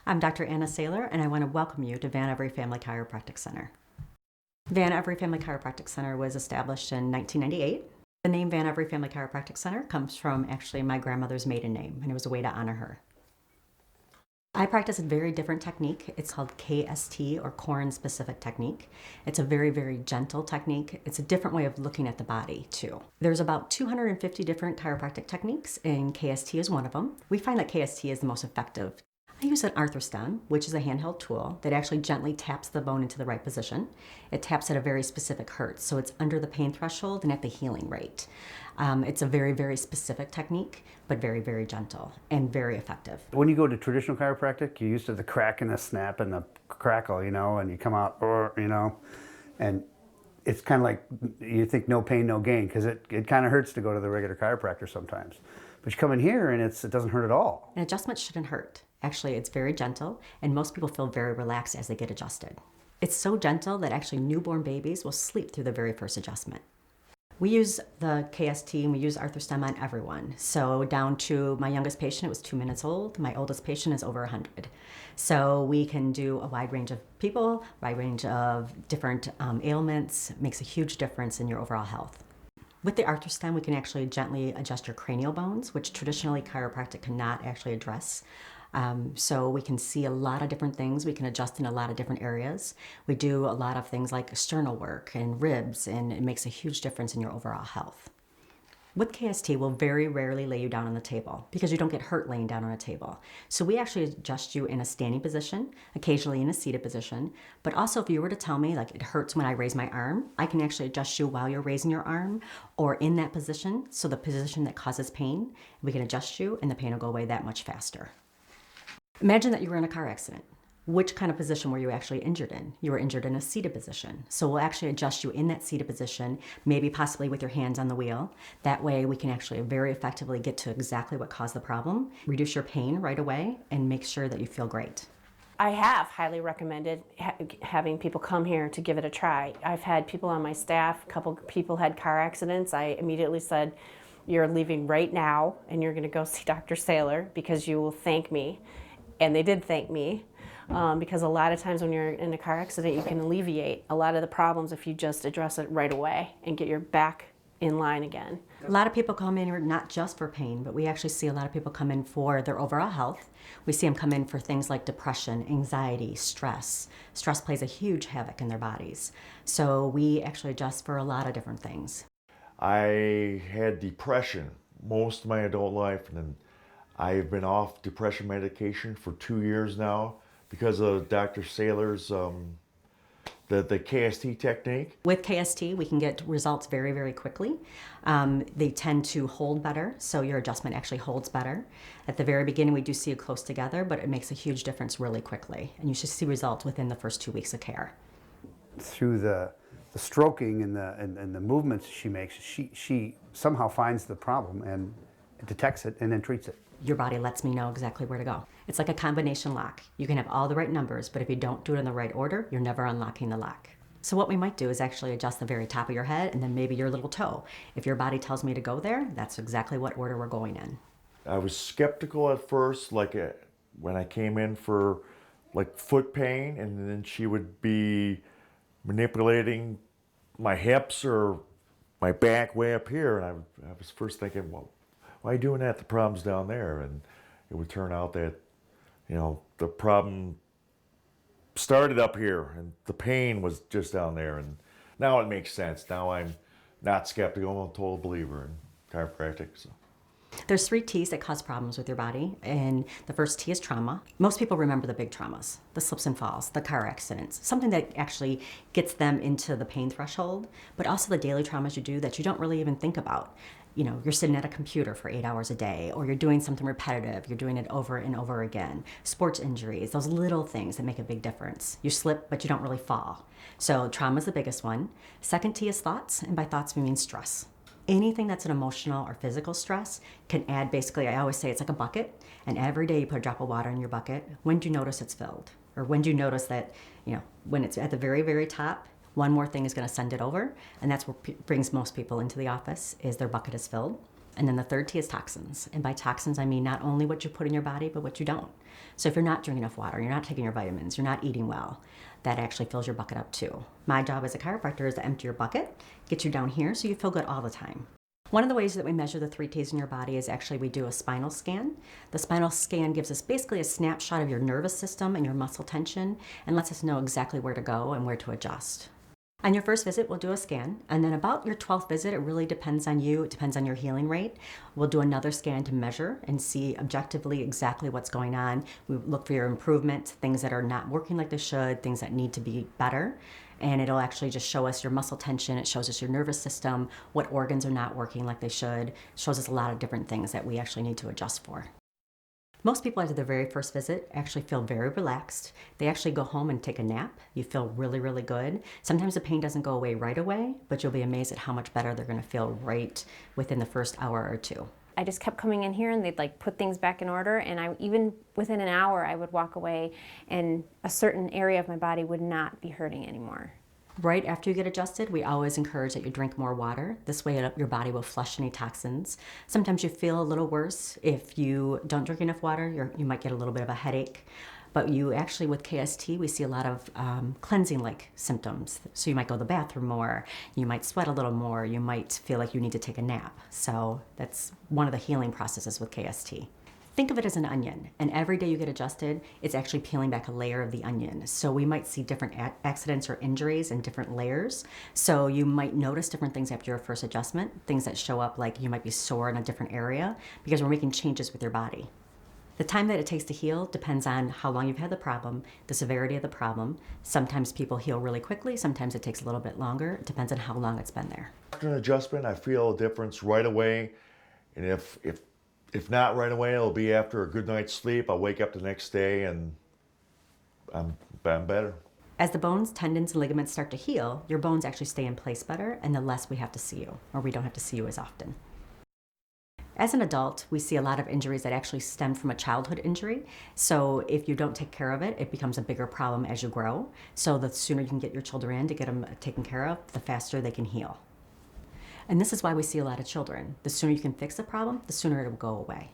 I'm Dr. Anna Saylor, and I want to welcome you to Van Every Family Chiropractic Center. Van Every Family Chiropractic Center was established in 1998. The name Van Every Family Chiropractic Center comes from actually my grandmother's maiden name, and it was a way to honor her. I practice a very different technique. It's called KST, or Korin Specific Technique. It's a very, very gentle technique. It's a different way of looking at the body, too. There's about 250 different chiropractic techniques, and KST is one of them. We find that KST is the most effective. I use an arthrostem, which is a handheld tool that actually gently taps the bone into the right position. It taps at a very specific hertz, so it's under the pain threshold and at the healing rate. It's a very, very specific technique, but very, very gentle and very effective. When you go to traditional chiropractic, you're used to the crack and the snap and the crackle, and you come out, and it's kind of like you think no pain, no gain, because it kind of hurts to go to the regular chiropractor sometimes. But you come in here and it doesn't hurt at all. An adjustment shouldn't hurt. Actually, it's very gentle, and most people feel very relaxed as they get adjusted. It's so gentle that actually newborn babies will sleep through the very first adjustment. We use the KST and we use arthrostem on everyone. So down to my youngest patient, it was 2 minutes old. My oldest patient is over 100. So we can do a wide range of people, wide range of different ailments. It makes a huge difference in your overall health. With the arthrostem, we can actually gently adjust your cranial bones, which traditionally chiropractic cannot actually address. So we can see a lot of different things. We can adjust in a lot of different areas. We do a lot of things like sternal work and ribs, and it makes a huge difference in your overall health. With KST, we'll very rarely lay you down on the table because you don't get hurt laying down on a table. So we actually adjust you in a standing position, occasionally in a seated position. But also if you were to tell me like it hurts when I raise my arm, I can actually adjust you while you're raising your arm or in that position. So the position that causes pain, we can adjust you and the pain will go away that much faster. Imagine that you were in a car accident. Which kind of position were you actually injured in? You were injured in a seated position. So we'll actually adjust you in that seated position, maybe possibly with your hands on the wheel. That way we can actually very effectively get to exactly what caused the problem, reduce your pain right away, and make sure that you feel great. I have highly recommended having people come here to give it a try. I've had people on my staff, a couple people had car accidents. I immediately said, you're leaving right now and you're gonna go see Dr. Saylor because you will thank me. And they did thank me because a lot of times when you're in a car accident, you can alleviate a lot of the problems if you just address it right away and get your back in line again. A lot of people come in here not just for pain, but we actually see a lot of people come in for their overall health. We see them come in for things like depression, anxiety, stress. Stress plays a huge havoc in their bodies. So we actually adjust for a lot of different things. I had depression most of my adult life, and then I've been off depression medication for 2 years now because of Dr. Saylor's the KST technique. With KST, we can get results very, very quickly. They tend to hold better, so your adjustment actually holds better. At the very beginning, we do see you close together, but it makes a huge difference really quickly, and you should see results within the first 2 weeks of care. Through the stroking and the movements she makes, she somehow finds the problem and detects it and then treats it. Your body lets me know exactly where to go. It's like a combination lock. You can have all the right numbers, but if you don't do it in the right order, you're never unlocking the lock. So what we might do is actually adjust the very top of your head and then maybe your little toe. If your body tells me to go there, that's exactly what order we're going in. I was skeptical at first, when I came in for foot pain, and then she would be manipulating my hips or my back way up here, and I was first thinking, well, why are you doing that? The problem's down there. And it would turn out that, the problem started up here and the pain was just down there. And now it makes sense. Now I'm not skeptical, I'm a total believer in chiropractic. So. There's 3 T's that cause problems with your body, and the first T is trauma. Most people remember the big traumas, the slips and falls, the car accidents, something that actually gets them into the pain threshold, but also the daily traumas you do that you don't really even think about. You're sitting at a computer for 8 hours a day, or you're doing something repetitive, you're doing it over and over again. Sports injuries, those little things that make a big difference. You slip, but you don't really fall. So trauma is the biggest one. Second T is thoughts, and by thoughts we mean stress. Anything that's an emotional or physical stress can add, basically, I always say it's like a bucket, and every day you put a drop of water in your bucket. When do you notice it's filled? Or when do you notice that, when it's at the very, very top, one more thing is going to send it over, and that's what brings most people into the office, is their bucket is filled. And then the third T is toxins. And by toxins, I mean not only what you put in your body, but what you don't. So if you're not drinking enough water, you're not taking your vitamins, you're not eating well, that actually fills your bucket up too. My job as a chiropractor is to empty your bucket, get you down here so you feel good all the time. One of the ways that we measure the 3 T's in your body is actually we do a spinal scan. The spinal scan gives us basically a snapshot of your nervous system and your muscle tension and lets us know exactly where to go and where to adjust. On your first visit, we'll do a scan, and then about your 12th visit, it really depends on you, it depends on your healing rate. We'll do another scan to measure and see objectively exactly what's going on. We look for your improvement, things that are not working like they should, things that need to be better, and it'll actually just show us your muscle tension, it shows us your nervous system, what organs are not working like they should, it shows us a lot of different things that we actually need to adjust for. Most people after their very first visit actually feel very relaxed. They actually go home and take a nap. You feel really, really good. Sometimes the pain doesn't go away right away, but you'll be amazed at how much better they're going to feel right within the first hour or two. I just kept coming in here and they'd like put things back in order, and even within an hour I would walk away and a certain area of my body would not be hurting anymore. Right after you get adjusted, we always encourage that you drink more water. This way your body will flush any toxins. Sometimes you feel a little worse. If you don't drink enough water, you might get a little bit of a headache. But you actually, with KST, we see a lot of cleansing-like symptoms. So you might go to the bathroom more, you might sweat a little more, you might feel like you need to take a nap. So that's one of the healing processes with KST. Think of it as an onion, and every day you get adjusted, it's actually peeling back a layer of the onion. So we might see different accidents or injuries in different layers. So you might notice different things after your first adjustment, things that show up like you might be sore in a different area because we're making changes with your body. The time that it takes to heal depends on how long you've had the problem, the severity of the problem. Sometimes people heal really quickly, sometimes it takes a little bit longer. It depends on how long it's been there. After an adjustment, I feel a difference right away. And if not right away, it'll be after a good night's sleep. I'll wake up the next day and I'm better. As the bones, tendons, and ligaments start to heal, your bones actually stay in place better, and the less we have to see you, or we don't have to see you as often. As an adult, we see a lot of injuries that actually stem from a childhood injury. So if you don't take care of it, it becomes a bigger problem as you grow. So the sooner you can get your children in to get them taken care of, the faster they can heal. And this is why we see a lot of children. The sooner you can fix the problem, the sooner it will go away.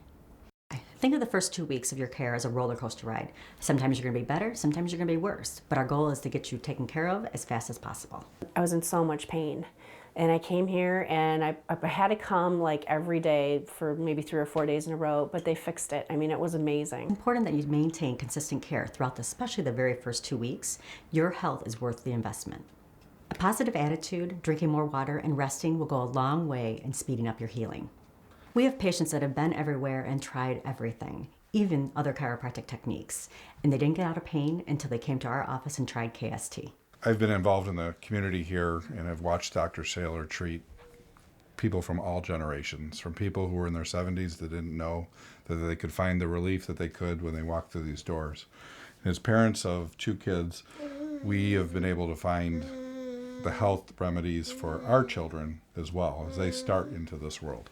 Think of the first 2 weeks of your care as a roller coaster ride. Sometimes you're going to be better, sometimes you're going to be worse. But our goal is to get you taken care of as fast as possible. I was in so much pain. And I came here and I had to come like every day for maybe 3 or 4 days in a row, but they fixed it. I mean, it was amazing. It's important that you maintain consistent care throughout especially the very first 2 weeks. Your health is worth the investment. A positive attitude, drinking more water, and resting will go a long way in speeding up your healing. We have patients that have been everywhere and tried everything, even other chiropractic techniques, and they didn't get out of pain until they came to our office and tried KST. I've been involved in the community here, and I've watched Dr. Saylor treat people from all generations, from people who were in their 70s that didn't know that they could find the relief that they could when they walked through these doors. And as parents of 2 kids, we have been able to find the health remedies for our children as well as they start into this world.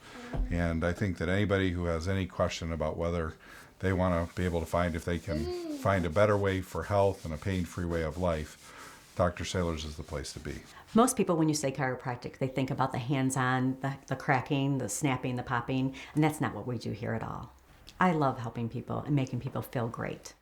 And I think that anybody who has any question about whether they want to be able to find if they can find a better way for health and a pain-free way of life, Dr. Saylor's is the place to be. Most people, when you say chiropractic, they think about the hands-on, the cracking, the snapping, the popping, and that's not what we do here at all. I love helping people and making people feel great.